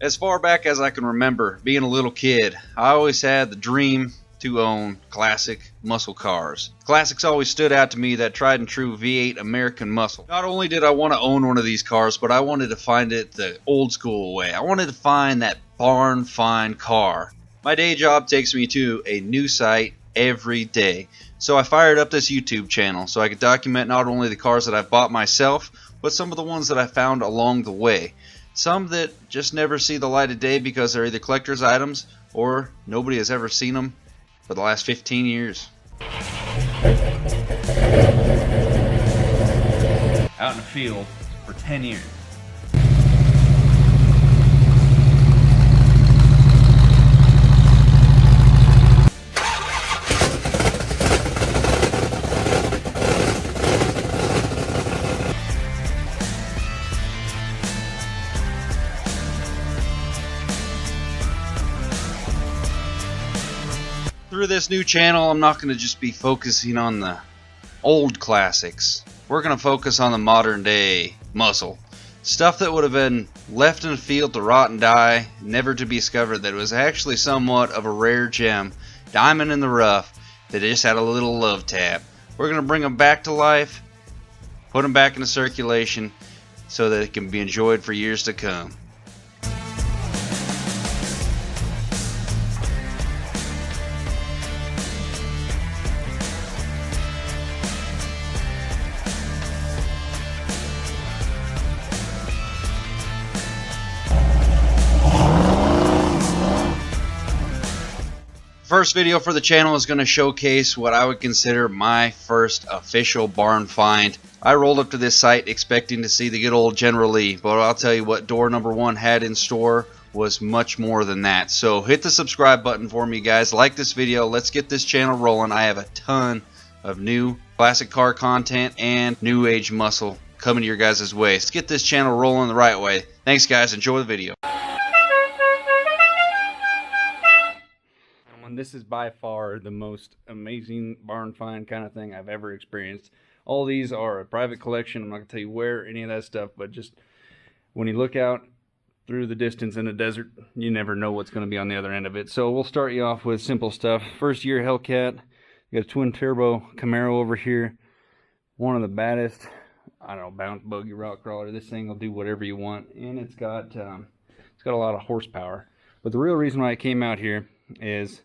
As far back as I can remember, being a little kid, I always had the dream to own classic muscle cars. Classics always stood out to me, that tried and true V8 American muscle. Not only did I want to own one of these cars, but I wanted to find it the old school way. I wanted to find that barn find car. My day job takes me to a new site every day, so I fired up this YouTube channel so I could document not only the cars that I've bought myself, but some of the ones that I found along the way. Some that just never see the light of day because they're either collector's items or nobody has ever seen them for the last 15 years. Out in the field for 10 years. Through this new channel, I'm not going to just be focusing on the old classics. We're going to focus on the modern day muscle. Stuff that would have been left in the field to rot and die, never to be discovered, that was actually somewhat of a rare gem, diamond in the rough, that just had a little love tap. We're going to bring them back to life, put them back into circulation, so that it can be enjoyed for years to come. First video for the channel is going to showcase what I would consider my first official barn find. I rolled up to this site expecting to see the good old General Lee, but I'll tell you what door number one had in store was much more than that. So hit the subscribe button for me, guys. Like this video. Let's get this channel rolling. I have a ton of new classic car content and new age muscle coming to your guys' way. Let's get this channel rolling the right way. Thanks, guys. Enjoy the video. This is by far the most amazing barn find kind of thing I've ever experienced. All these are a private collection. I'm not going to tell you where, any of that stuff, but just when you look out through the distance in the desert, you never know what's going to be on the other end of it. So we'll start you off with simple stuff. First year Hellcat. You got a twin turbo Camaro over here. One of the baddest, I don't know, bounce buggy rock crawler. This thing will do whatever you want, and it's got a lot of horsepower. But the real reason why I came out here is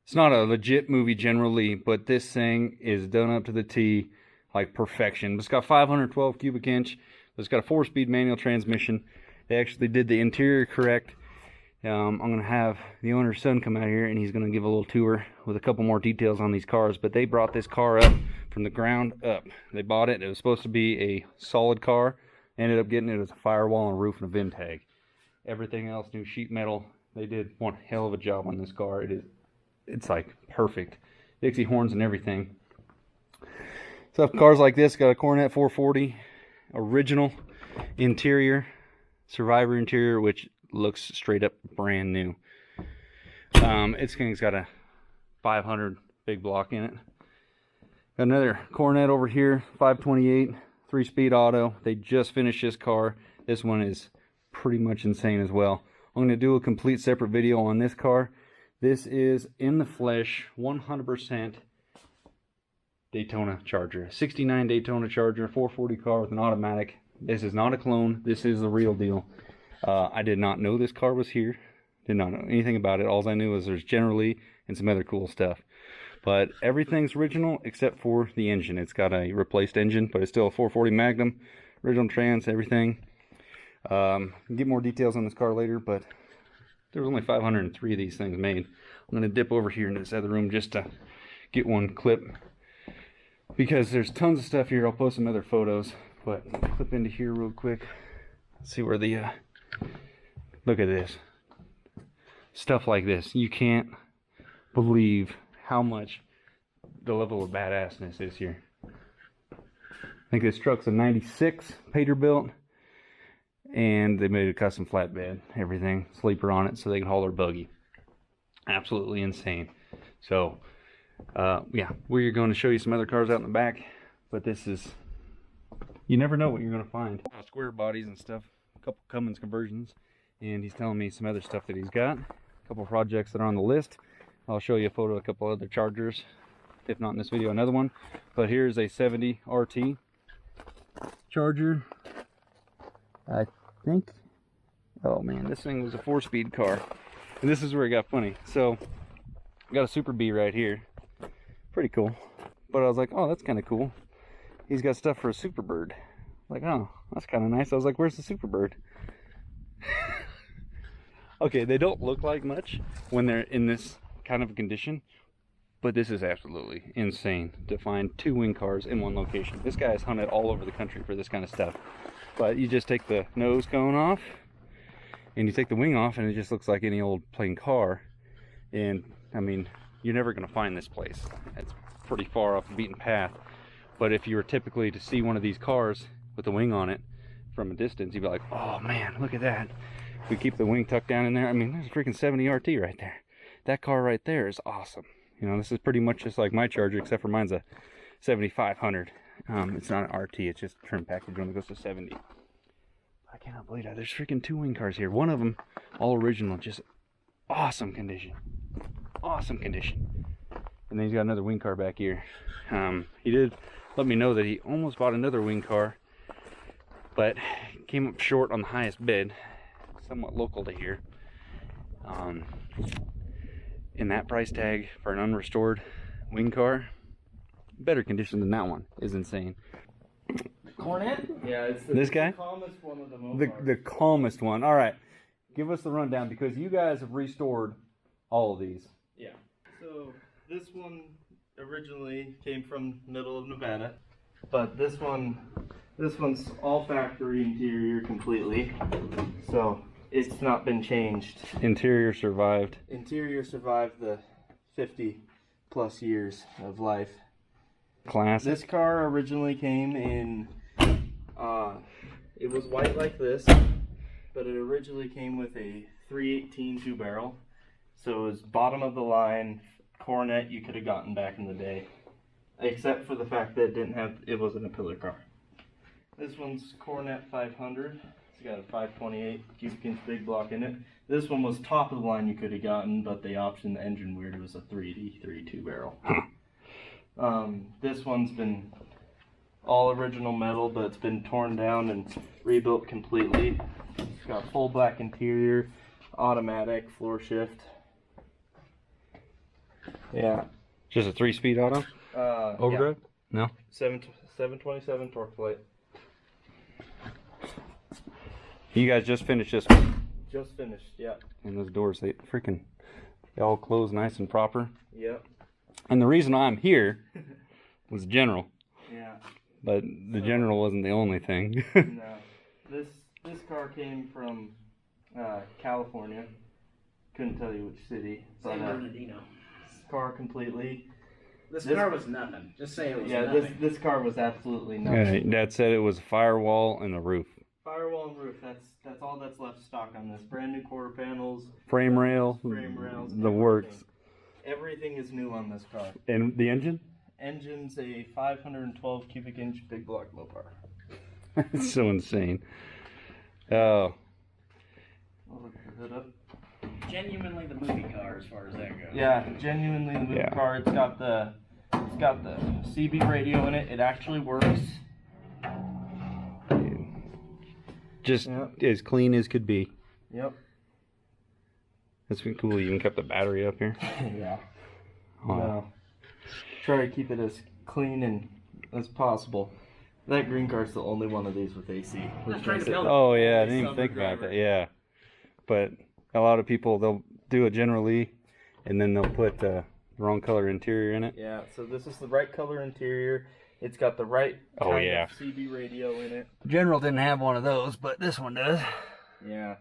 it's not a legit movie General Lee, but this thing is done up to the T like perfection. It's got 512 cubic inch. It's got a 4-speed manual transmission. They actually did the interior correct. I'm going to have the owner's son come out here and he's going to give a little tour with a couple more details on these cars. But they brought this car up from the ground up. They bought it. It was supposed to be a solid car. Ended up getting it as a firewall and a roof and a VIN tag. Everything else, new sheet metal. They did one hell of a job on this car. It's like perfect. Dixie horns and everything. So cars like this got a Cornet 440 original interior, Survivor interior, which looks straight up brand new. It's got a 500 big block in it. Got another Cornet over here, 528, 3-speed auto. They just finished this car. This one is pretty much insane as well. I'm going to do a complete separate video on this car. This is in the flesh, 100% Daytona Charger. 69 Daytona Charger, 440 car with an automatic. This is not a clone. This is the real deal. I did not know this car was here. Did not know anything about it. All I knew was there's General Lee and some other cool stuff. But everything's original except for the engine. It's got a replaced engine, but it's still a 440 Magnum. Original trans, everything. Get more details on this car later, but there's only 503 of these things made. I'm going to dip over here into this other room just to get one clip, because there's tons of stuff here. I'll post some other photos, but clip into here real quick. See where the look at this stuff like this. You can't believe how much the level of badassness is here. I think this truck's a 96 Peterbilt. And they made a custom flatbed, everything, sleeper on it, so they can haul their buggy. Absolutely insane. So, yeah, we're going to show you some other cars out in the back, but this is, you never know what you're going to find. Square bodies and stuff, a couple Cummins conversions, and he's telling me some other stuff that he's got. A couple projects that are on the list. I'll show you a photo of a couple other Chargers, if not in this video, another one. But here's a 70 RT Charger. I think, oh man, this thing was a 4-speed car. And this is where it got funny. So, I got a Super B right here. Pretty cool. But I was like, oh, that's kind of cool. He's got stuff for a Superbird. Like, oh, that's kind of nice. I was like, where's the Superbird? Okay, they don't look like much when they're in this kind of condition, but this is absolutely insane to find 2 wing cars in one location. This guy has hunted all over the country for this kind of stuff. But you just take the nose cone off, and you take the wing off, and it just looks like any old plain car. And, I mean, you're never going to find this place. It's pretty far off the beaten path. But if you were typically to see one of these cars with the wing on it from a distance, you'd be like, oh man, look at that. We keep the wing tucked down in there. I mean, there's a freaking 70 RT right there. That car right there is awesome. You know, this is pretty much just like my Charger, except for mine's a 7500. It's not an RT, it's just a trim package when it goes to 70. I cannot believe that. There's freaking 2 wing cars here. One of them, all original, just awesome condition. Awesome condition. And then he's got another wing car back here. He did let me know that he almost bought another wing car, but came up short on the highest bid. Somewhat local to here. In that price tag for an unrestored wing car, better condition than that one is insane. Cornet? Yeah, it's this guy? The calmest one of them all. The calmest one. All right, give us the rundown because you guys have restored all of these. Yeah. So this one originally came from middle of Nevada, but this one's all factory interior completely. So it's not been changed. Interior survived. Interior survived the 50 plus years of life. Classic. This car originally came in, it was white like this, but it originally came with a 318 2-barrel. So it was bottom of the line Cornet you could have gotten back in the day, except for the fact that it wasn't a pillar car. This one's Cornet 500. It's got a 528 cubic inch big block in it. This one was top of the line you could have gotten, but they optioned the engine weird. It was a 380 2-barrel. This one's been all original metal, but it's been torn down and rebuilt completely. It's got full black interior, automatic, floor shift. Yeah. Just a 3-speed auto? Overdrive? Yeah. No? 727 torque plate. You guys just finished this one? Just finished, yeah. And those doors, they all close nice and proper. Yep. And the reason I'm here was General. Yeah. But the General wasn't the only thing. No. This car came from California. Couldn't tell you which city. San Bernardino. Car completely. This car was nothing. Just say it was nothing. Yeah, this car was absolutely nothing. Dad said it was a firewall and a roof. Firewall and roof. That's all that's left stock on this. Brand new quarter panels. Frame rails. The works. Everything is new on this car. And the engine? Engine's a 512 cubic inch big block Mopar. It's so insane. Oh. I'll look the hood up. Genuinely the movie car as far as that goes. Yeah, genuinely the movie car. It's got the CB radio in it. It actually works. Just as clean as could be. Yep. That's been cool. You even kept the battery up here. Yeah. Oh. No. Try to keep it as clean and as possible. That green car's the only one of these with AC. Oh yeah, I didn't even think about that. Yeah, but a lot of people, they'll do it generally, and then they'll put the wrong color interior in it. Yeah. So this is the right color interior. It's got the right kind of CB radio in it. General didn't have one of those, but this one does. Yeah.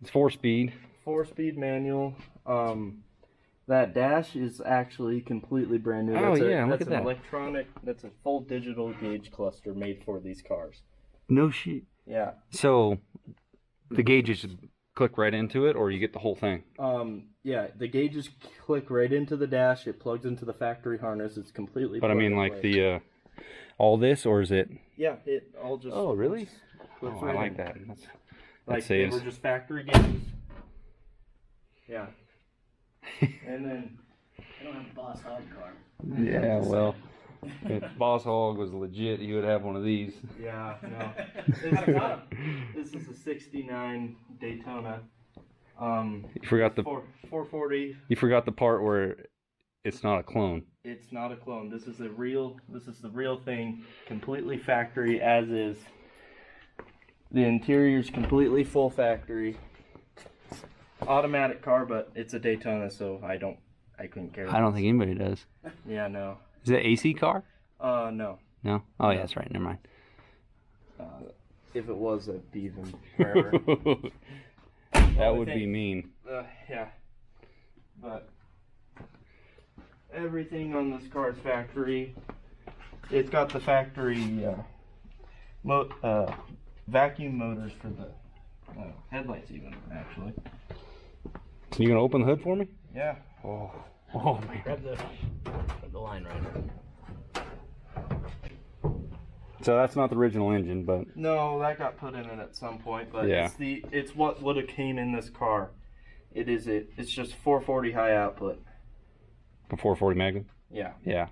It's 4-speed. 4-speed manual. That dash is actually completely brand new. Oh, yeah, look at that. That's an electronic, that's a full digital gauge cluster made for these cars. No shit. Yeah. So, the gauges click right into it, or you get the whole thing? Yeah, the gauges click right into the dash. It plugs into the factory harness. It's completely. But I mean, like the all this, or is it? Yeah, it all just. Oh, really? Flips Oh, right I like in. that. Like they were just factory games. Yeah. And then I don't have a Boss Hog car. Yeah, well, if Boss Hog was legit, he would have one of these. Yeah, no. This is a '69 Daytona. You forgot the 440. You forgot the part where it's not a clone. It's not a clone. This is the real thing, completely factory as is. The interior's completely full factory. Automatic car, but it's a Daytona, so I couldn't care. I don't think anybody does. Yeah, no. Is it AC car? No. No? Oh, yeah, that's right. Never mind. If it was, that'd be even forever. That would be mean. Yeah. But everything on this car is factory. It's got the factory vacuum motors for the headlights even, actually. So you gonna open the hood for me? Yeah. Oh man. Grab the line right. So that's not the original engine, but no, that got put in it at some point. But yeah, it's what would have came in this car. It's just 440 high output. A 440 Magnum. Yeah. Yeah,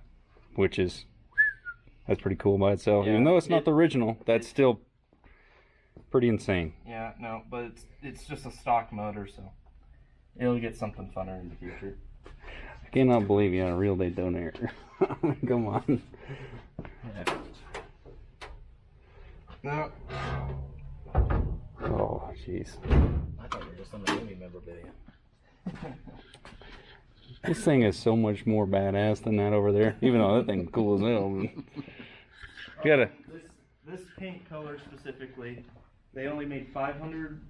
that's pretty cool by itself. Yeah, even though it's not the original, that's still pretty insane. Yeah, no, but it's just a stock motor, so it'll get something funner in the future. I cannot believe you had a Real Daytona here. Come on. Yeah. No. Oh, jeez. I thought you were just on the movie memorabilia. This thing is so much more badass than that over there. Even though that thing's cool as hell. Gotta. This paint color specifically, they only made 500.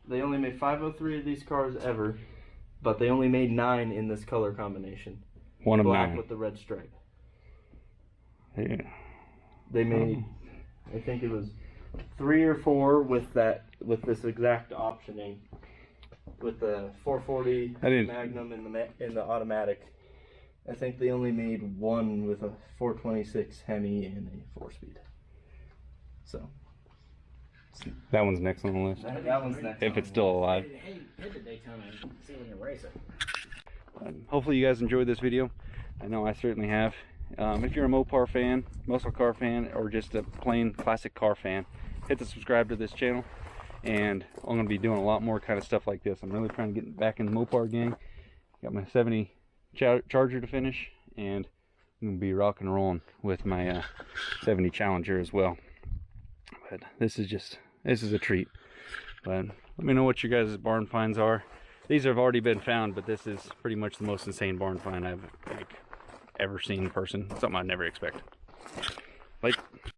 They only made 503 of these cars ever, but they only made 9 in this color combination. One of black 9 with the red stripe. Yeah. They made, I think it was 3 or 4 with this exact optioning, with the 440 Magnum in the automatic. I think they only made 1 with a 426 Hemi and a 4-speed. So that one's next on the list. that one's next. If it's still alive. Hey, hit the Daytona and see when you race it. Hopefully you guys enjoyed this video. I know I certainly have. If you're a Mopar fan, muscle car fan, or just a plain classic car fan, hit the subscribe to this channel. And I'm going to be doing a lot more kind of stuff like this. I'm really trying to get back in the Mopar gang. Got my 70 Charger to finish, and I'm going to be rock and rolling with my 70 Challenger as well. But this is a treat. But let me know what your guys' barn finds are. These have already been found, but this is pretty much the most insane barn find I've ever seen in person. Something I'd never expect. Like.